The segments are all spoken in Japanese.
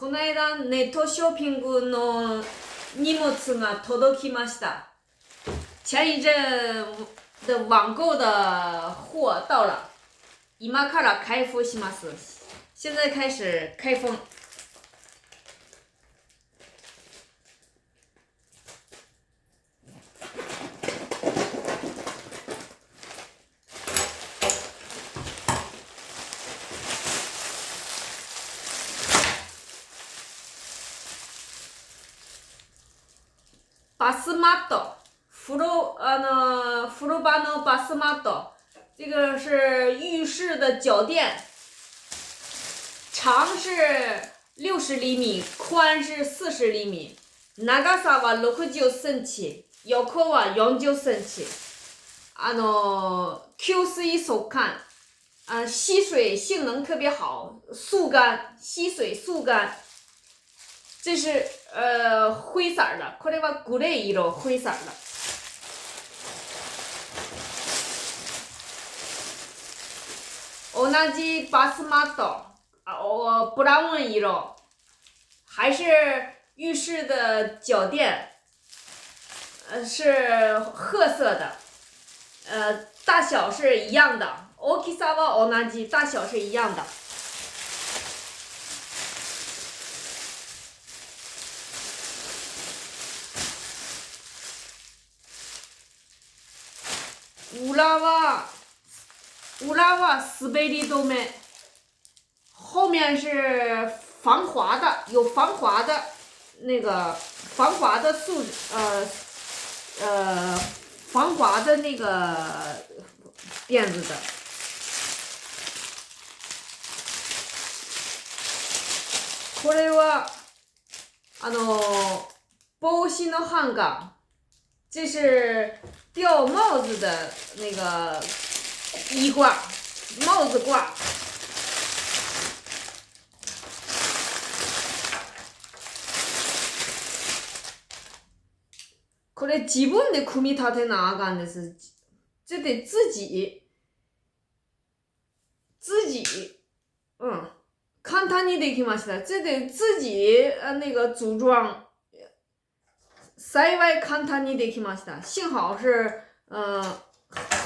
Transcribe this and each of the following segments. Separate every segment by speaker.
Speaker 1: この間ネットショッピングの荷物が届きました。前一阵的网购的货到了，今から開封します。现在开始开封。バスマット，風呂場のバスマット，这个是浴室的脚垫，长是60厘米，宽是40厘米，長さは60センチ、横は40センチ。吸水速乾，吸水性能特别好，速乾，吸水速乾。这是灰色的，これはグレー色、灰色的。同じバスマット，ブラウン色，还是浴室的脚垫，是褐色的，大小是一样的。大きさは同じ，大小是一样的。裏は滑り止め，后面是防滑的，有防滑的那个防滑的防滑的那个垫子的。これは帽子のハンガー，这是吊帽子的那个衣挂，帽子挂。これ自分で組み立てなあかんです。这得自己簡単にできました。这得自己那个组装。幸い簡単にできました。幸好是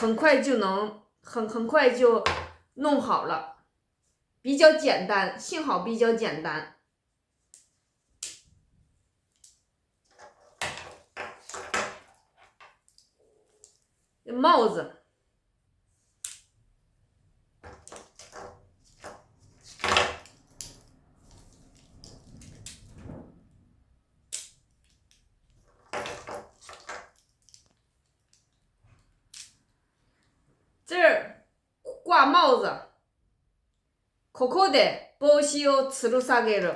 Speaker 1: 很快就能很快就弄好了，比较简单，幸好比较简单。帽子。这儿挂帽子，ここで帽子を吊る下げる。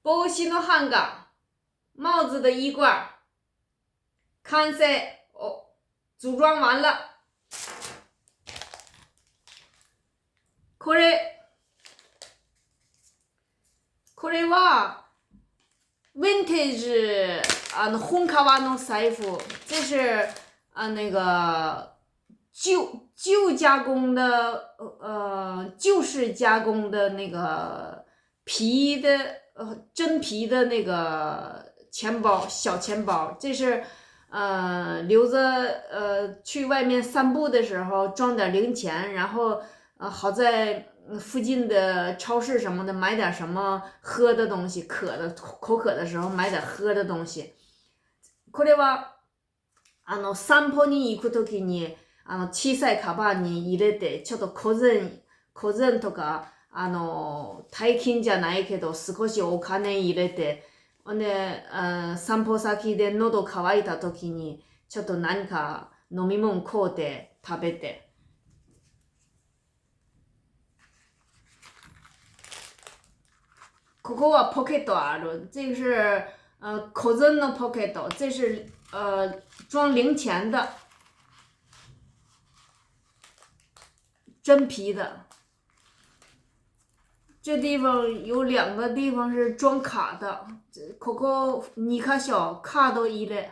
Speaker 1: 帽子のハンガー，帽子的衣挂，完成组装完了。これはヴィンテージ本革の財布，这是那个旧加工的旧式加工的那个皮的真皮的那个钱包，小钱包，这是留着去外面散步的时候装点零钱，然后好在附近的超市什么的买点什么喝的东西，口渴的时候买点喝的东西。これは散歩に行くときに小さいカバンに入れて、ちょっと小銭とか大金じゃないけど少しお金入れて、で散歩先で喉乾いた時にちょっと何か飲み物買うて食べて。ここはポケットある，这个是口袋のポケット，这是装零钱的。真皮的。这地方有2个地方是装卡的，ここ2箇所卡都入れ。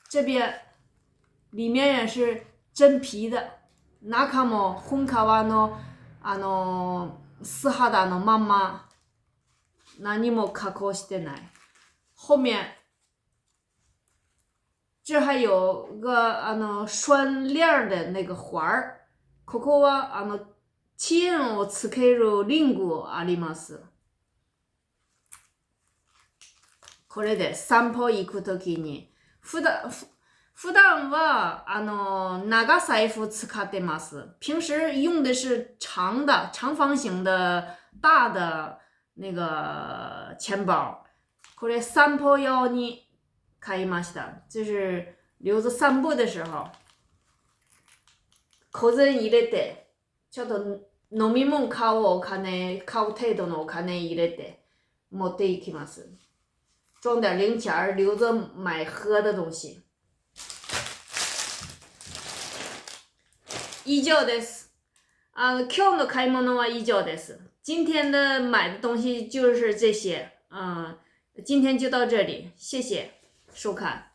Speaker 1: 这边里面也是真皮的。中も本皮の素肌のまま。何も加工してない。后面这还有个拴链的那个环儿。ここはチェーンをつけるリングあります。これで散歩行くときに普段は長財布使ってます。平时用的是长方形的大的那个钱包。これ散歩用に買いました。就是留着散步的时候。小銭入れて、ちょっと飲み物買う程度のお金入れて持っていきます。装点零钱留着买喝的东西。以上です。今日の買い物は以上です。今天的买的东西就是这些。今天就到这里，谢谢收看。